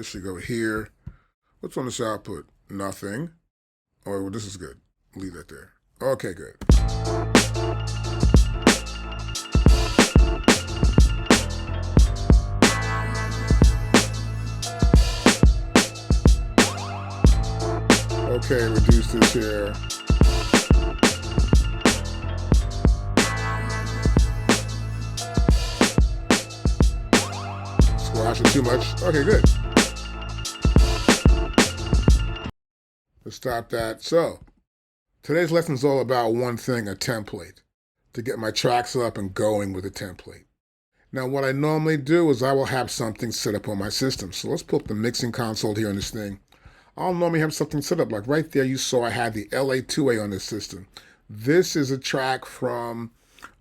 this should go here. What's on this output? Nothing. Oh, well, this is good. Leave that there. Okay, good. Okay, reduce this here. Squash it too much. Okay, good. Let's stop that. So, today's lesson is all about one thing, a template, to get my tracks up and going with a template. Now, what I normally do is I will have something set up on my system. So let's pull up the mixing console here on this thing. I'll normally have something set up. Like right there, you saw I had the LA2A on this system. This is a track from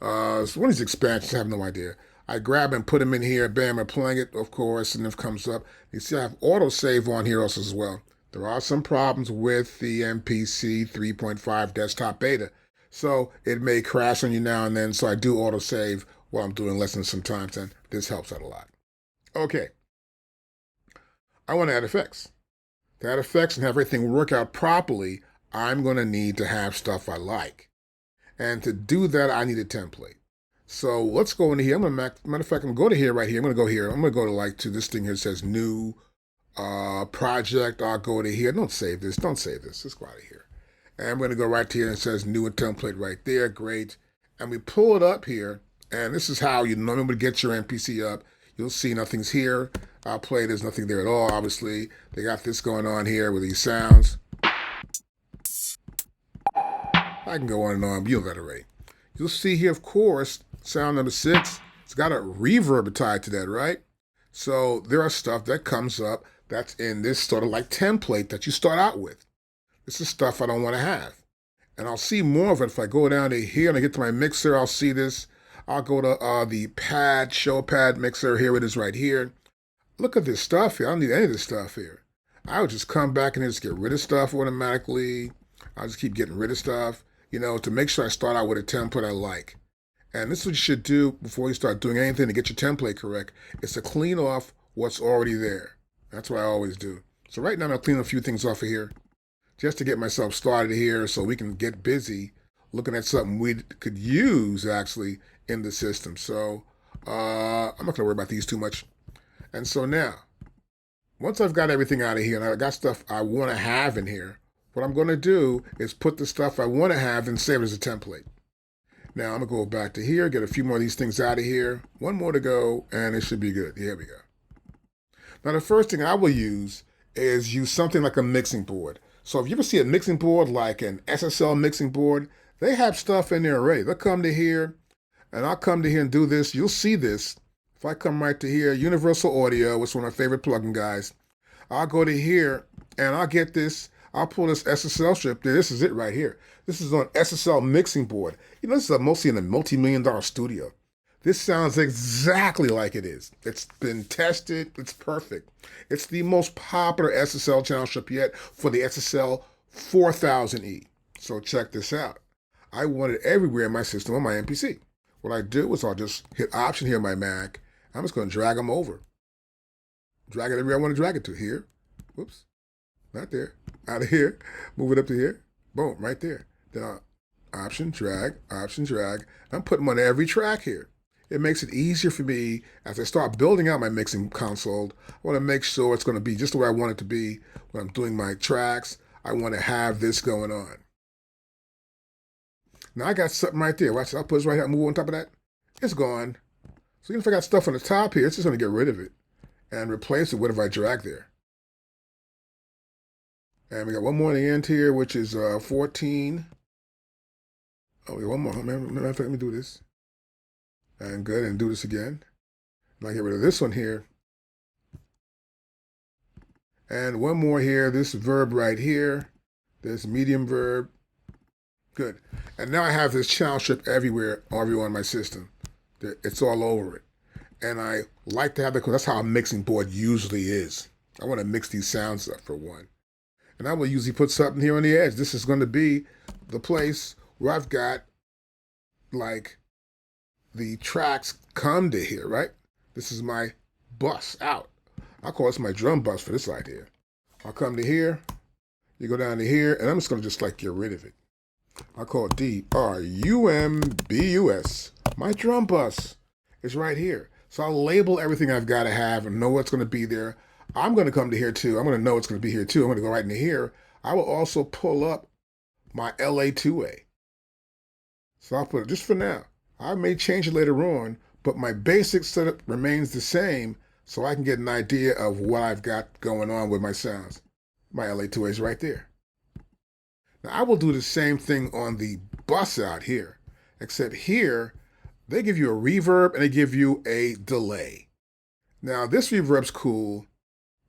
one of these expansions, I have no idea. I grab and put them in here, bam, I'm playing it, of course, and it comes up. You see I have autosave on here also as well. There are some problems with the MPC 3.5 desktop beta. So it may crash on you now and then, so I do autosave while I'm doing lessons sometimes, and this helps out a lot. Okay, I want to add effects. To add effects and have everything work out properly, I'm going to need to have stuff I like. And to do that, I need a template. So let's go into here. Matter of fact, I'm going to go to here right here. I'm going to go here. I'm going to go to this thing here that says new project. I'll go to here. Don't save this. Don't save this. Let's go out of here. And I'm going to go right to here and it says new template right there. Great. And we pull it up here. And this is how you normally would get your MPC up. You'll see nothing's here. I'll play, there's nothing there at all, obviously. They got this going on here with these sounds. I can go on and on, but you'll get it right. You'll see here, of course, sound number 6. It's got a reverb tied to that, right? So there are stuff that comes up that's in this sort of like template that you start out with. This is stuff I don't want to have. And I'll see more of it if I go down to here and I get to my mixer, I'll see this. I'll go to the pad, show pad mixer. Here it is right here. Look at this stuff here. I don't need any of this stuff here. I would just come back and just get rid of stuff automatically. I'll just keep getting rid of stuff, to make sure I start out with a template I like. And this is what you should do before you start doing anything to get your template correct, is to clean off what's already there. That's what I always do. So right now I'm going to clean a few things off of here just to get myself started here so we can get busy looking at something we could use actually in the system. So I'm not going to worry about these too much. And so now, once I've got everything out of here and I got stuff I want to have in here, what I'm going to do is put the stuff I want to have and save it as a template. Now I'm going to go back to here, get a few more of these things out of here. One more to go, and it should be good. Here we go. Now the first thing I will use is use something like a mixing board. So if you ever see a mixing board like an SSL mixing board, they have stuff in there already. They'll come to here, and I'll come to here and do this. You'll see this. If I come right to here, Universal Audio, which is one of my favorite plugin guys, I'll go to here and I'll get this. I'll pull this SSL strip. This is it right here. This is on SSL mixing board. This is mostly in a multi-million-dollar studio. This sounds exactly like it is. It's been tested. It's perfect. It's the most popular SSL channel strip yet for the SSL 4000E. So check this out. I want it everywhere in my system on my MPC. What I do is I'll just hit Option here on my Mac. I'm just going to drag them over. Drag it everywhere I want to drag it to. Here. Whoops. Not there. Out of here. Move it up to here. Boom. Right there. Then Option, drag, Option, drag. I'm putting them on every track here. It makes it easier for me as I start building out my mixing console. I want to make sure it's going to be just the way I want it to be when I'm doing my tracks. I want to have this going on. Now I got something right there. Watch, I'll put this right here, move on top of that. It's gone. So even if I got stuff on the top here, it's just going to get rid of it and replace it with whatever I drag there. And we got one more in the end here, which is 14. Oh, we got one more. Let me do this. And good, and do this again. Now get rid of this one here. And one more here, this verb right here. This medium verb. Good. And now I have this channel strip everywhere on my system. It's all over it. And I like to have that because that's how a mixing board usually is. I want to mix these sounds up for one. And I will usually put something here on the edge. This is going to be the place where I've got like the tracks come to here, right? This is my bus out. I call this my drum bus for this idea. I'll come to here, you go down to here, and I'm just going to just like get rid of it. I call it DRUMBUS. My drum bus is right here. So I'll label everything I've got to have and know what's going to be there. I'm going to come to here too. I'm going to know it's going to be here too. I'm going to go right into here. I will also pull up my LA2A. So I'll put it just for now. I may change it later on, but my basic setup remains the same so I can get an idea of what I've got going on with my sounds. My LA2A is right there. Now I will do the same thing on the bus out here, except here they give you a reverb and they give you a delay. Now this reverb's cool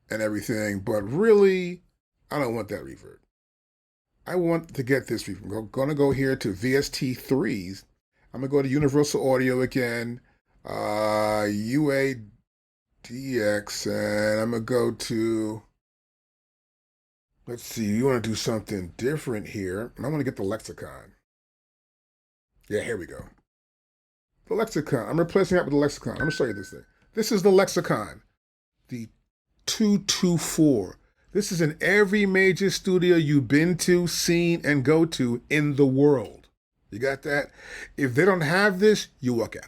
and everything, but really I don't want that reverb. I want to get this reverb. I'm going to go here to VST3s. I'm going to go to Universal Audio again, UADX, and I'm going to go to, let's see, you want to do something different here. And I want to get the lexicon. Yeah, here we go. The lexicon. I'm replacing that with the lexicon. I'm going to show you this thing. This is the lexicon, the 224. This is in every major studio you've been to, seen, and go to in the world. You got that? If they don't have this, you walk out.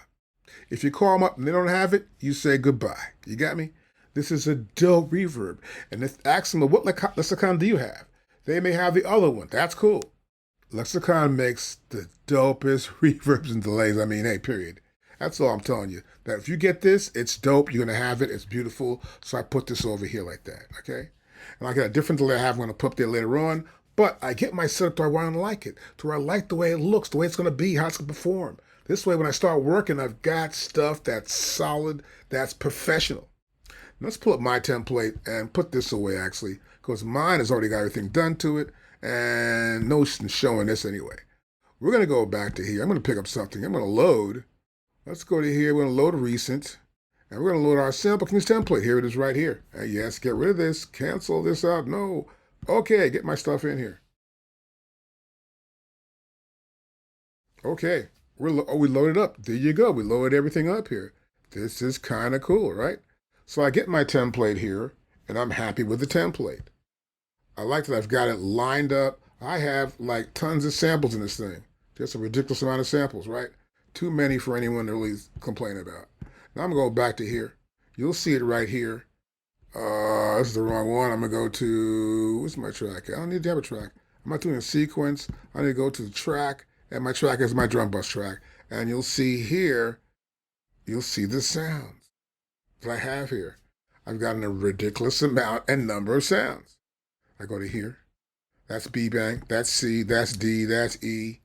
If you call them up and they don't have it, you say goodbye. You got me? This is a dope reverb. And if ask them, what lexicon do you have? They may have the other one. That's cool. Lexicon makes the dopest reverbs and delays. I mean, hey, period. That's all I'm telling you. That if you get this, it's dope. You're going to have it. It's beautiful. So I put this over here like that, okay? And I got a different delay I have. I'm going to put up there later on. But I get my setup to where I like it, to where I like the way it looks, the way it's going to be, how it's going to perform. This way, when I start working, I've got stuff that's solid, that's professional. Let's pull up my template and put this away, actually, because mine has already got everything done to it, and no showing this anyway. We're going to go back to here. I'm going to pick up something. I'm going to load. Let's go to here. We're going to load recent, and we're going to load our sample keys template. Here it is right here. Yes, get rid of this. Cancel this out. No. Okay, get my stuff in here. Okay, we loaded up. There you go. We loaded everything up here. This is kind of cool, right? So I get my template here, and I'm happy with the template. I like that I've got it lined up. I have like tons of samples in this thing. Just a ridiculous amount of samples, right? Too many for anyone to really complain about. Now I'm going to go back to here. You'll see it right here. This is the wrong one. I'm going to go to, what's my track? I don't need to have a track. I'm not doing a sequence. I need to go to the track, and my track is my drum bus track. And you'll see here, you'll see the sounds that I have here. I've gotten a ridiculous amount and number of sounds. I go to here. That's B bank, that's C, that's D, that's E.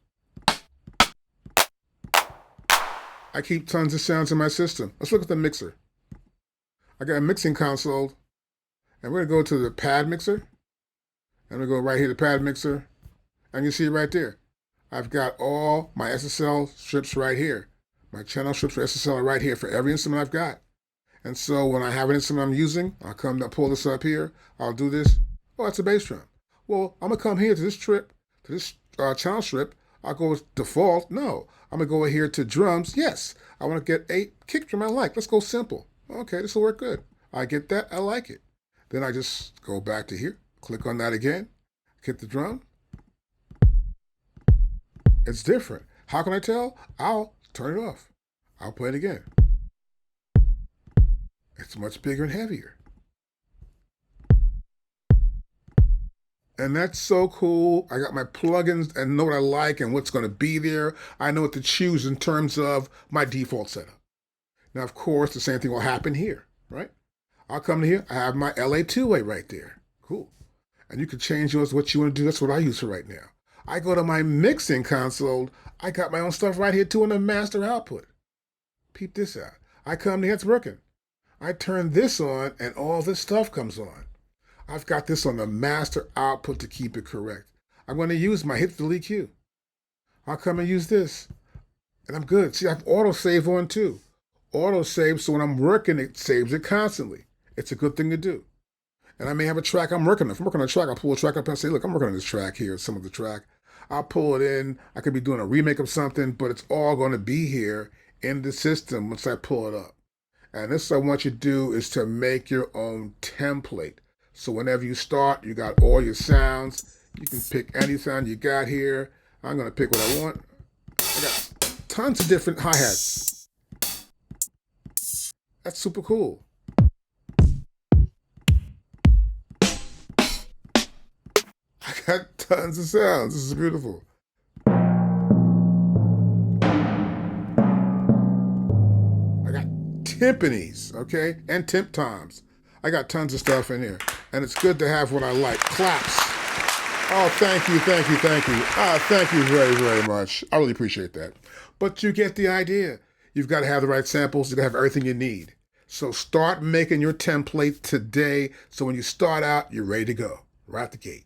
I keep tons of sounds in my system. Let's look at the mixer. I got a mixing console, and we're going to go to the pad mixer, and we go right here to pad mixer, and you see it right there. I've got all my SSL strips right here. My channel strips for SSL are right here for every instrument I've got. And so when I have an instrument I'm using, I'll come to pull this up here. I'll do this. Oh, that's a bass drum. Well, I'm going to come here to this strip, to this channel strip. I'll go with default. No, I'm going to go here to drums. Yes, I want to get a kick drum I like. Let's go simple. Okay, this will work good. I get that. I like it. Then I just go back to here, click on that again, hit the drum. It's different. How can I tell? I'll turn it off. I'll play it again. It's much bigger and heavier. And that's so cool. I got my plugins and know what I like and what's going to be there. I know what to choose in terms of my default setup. Now, of course, the same thing will happen here, right? I'll come to here. I have my LA2A right there. Cool. And you can change yours what you want to do. That's what I use for right now. I go to my mixing console. I got my own stuff right here too in the master output. Peep this out. I come here, it's working. I turn this on and all this stuff comes on. I've got this on the master output to keep it correct. I'm going to use my hit delete cue. I'll come and use this. And I'm good. See, I have autosave on too. Autosave, so when I'm working, it saves it constantly. It's a good thing to do. And I may have a track I'm working on. If I'm working on a track, I'll pull a track up and say, look, I'm working on this track here, some of the track. I'll pull it in. I could be doing a remake of something, but it's all going to be here in the system once I pull it up. And this I want you to do is to make your own template. So whenever you start, you got all your sounds. You can pick any sound you got here. I'm going to pick what I want. I got tons of different hi-hats. That's super cool. I got tons of sounds. This is beautiful. I got timpanis, okay, and temp toms. I got tons of stuff in here, and it's good to have what I like. Claps. Oh, thank you, thank you, thank you. Thank you very, very much. I really appreciate that. But you get the idea. You've got to have the right samples. You've got to have everything you need. So start making your template today. So when you start out, you're ready to go right out the gate.